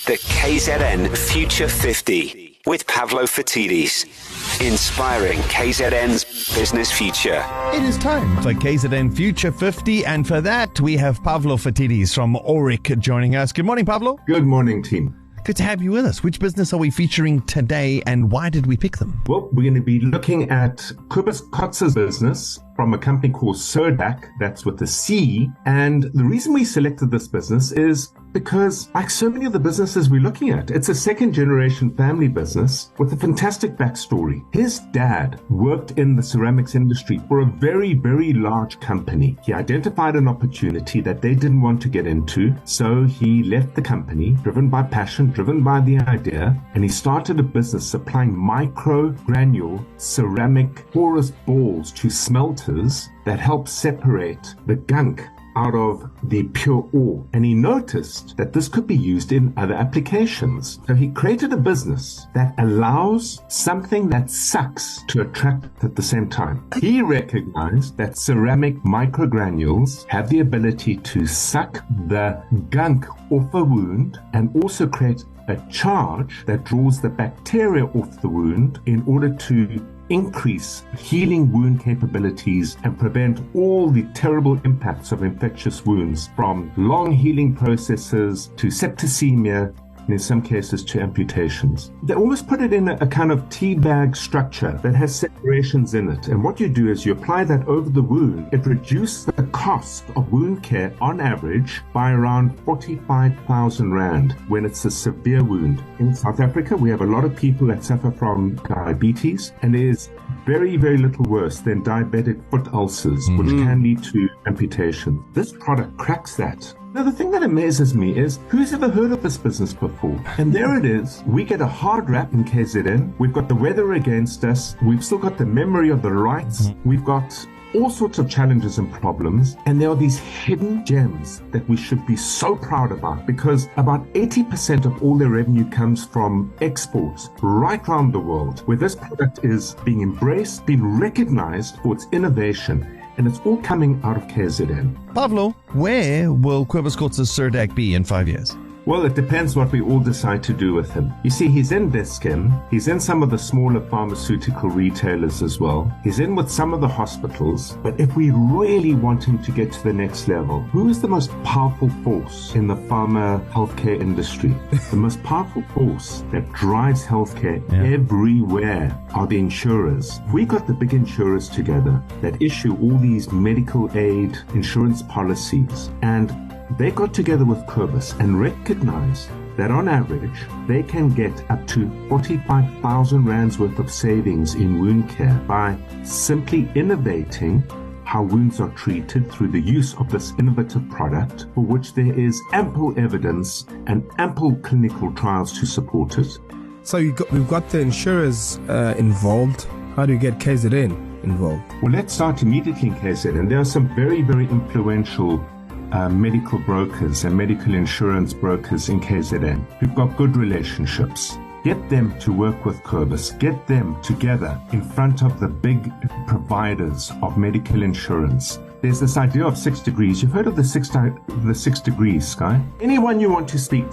The KZN Future 50 with Pavlo Fatidis. Inspiring KZN's business future. It is time for KZN Future 50, and for that we have Pavlo Fatidis from Auric joining us. Good morning, Pavlo. Good morning, team. Good to have you with us. Which business are we featuring today, and why did we pick them? Well, we're going to be looking at Kobus Kotz's business from a company called Cerdak, that's with a C. And the reason we selected this business is because, like so many of the businesses we're looking at, it's a second-generation family business with a fantastic backstory. His dad worked in the ceramics industry for a very, very large company. He identified an opportunity that they didn't want to get into, so he left the company, driven by passion, driven by the idea, and he started a business supplying micro-granule ceramic porous balls to smelters that help separate the gunk out of the pure ore. And he noticed that this could be used in other applications. So he created a business that allows something that sucks to attract at the same time. He recognized that ceramic microgranules have the ability to suck the gunk off a wound and also create a charge that draws the bacteria off the wound in order to increase healing wound capabilities and prevent all the terrible impacts of infectious wounds, from long healing processes to septicemia, and in some cases to amputations. They almost put it in a kind of tea bag structure that has separations in it. And what you do is you apply that over the wound. It reduces the cost of wound care on average by around 45,000 Rand when it's a severe wound. In South Africa, we have a lot of people that suffer from diabetes, and there's very, very little worse than diabetic foot ulcers, which can lead to amputation. This product cracks that. Now, the thing that amazes me is, who's ever heard of this business before? And there it is. We get a hard rap in KZN. We've got the weather against us. We've still got the memory of the rights. We've got all sorts of challenges and problems. And there are these hidden gems that we should be so proud about, because about 80% of all their revenue comes from exports right around the world, where this product is being embraced, being recognized for its innovation. And it's all coming out of KZN. Pavlo, where will Kobus Kotz's Cerdak be in 5 years? Well, it depends what we all decide to do with him. You see, he's in Beskem. He's in some of the smaller pharmaceutical retailers as well. He's in with some of the hospitals. But if we really want him to get to the next level, who is the most powerful force in the pharma healthcare industry? The most powerful force that drives healthcare everywhere are the insurers. We got the big insurers together that issue all these medical aid insurance policies, and they got together with Kobus and recognized that on average, they can get up to 45,000 Rands worth of savings in wound care by simply innovating how wounds are treated through the use of this innovative product, for which there is ample evidence and ample clinical trials to support it. So we've got the insurers involved. How do you get KZN involved? Well, let's start immediately in KZN. There are some very, very influential medical brokers and medical insurance brokers in KZN who've got good relationships. Get them to work with Kobus. Get them together in front of the big providers of medical insurance. There's this idea of 6 degrees. You've heard of the six degrees, Sky? Anyone you want to speak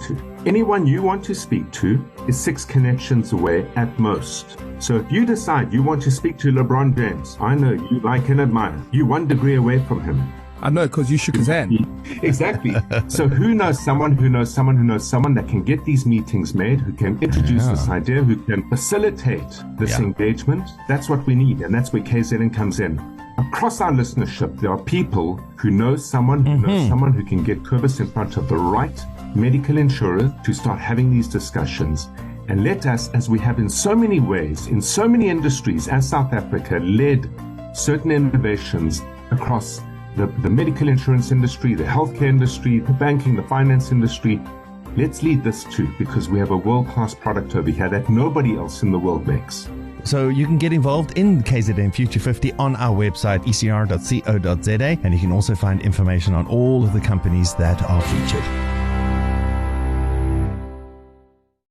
to is 6 connections away at most. So if you decide you want to speak to LeBron James, I know you like and admire, you're 1 degree away from him. I know, because you shook his hand. Exactly. So who knows someone who knows someone who knows someone that can get these meetings made, who can introduce this idea, who can facilitate this engagement? That's what we need, and that's where KZN comes in. Across our listenership, there are people who know someone who knows someone who can get Kobus in front of the right medical insurer to start having these discussions. And let us, as we have in so many ways, in so many industries, as South Africa led certain innovations across the medical insurance industry, the healthcare industry, the banking, the finance industry. Let's lead this too, because we have a world-class product over here that nobody else in the world makes. So you can get involved in KZN Future 50 on our website, ecr.co.za, and you can also find information on all of the companies that are featured.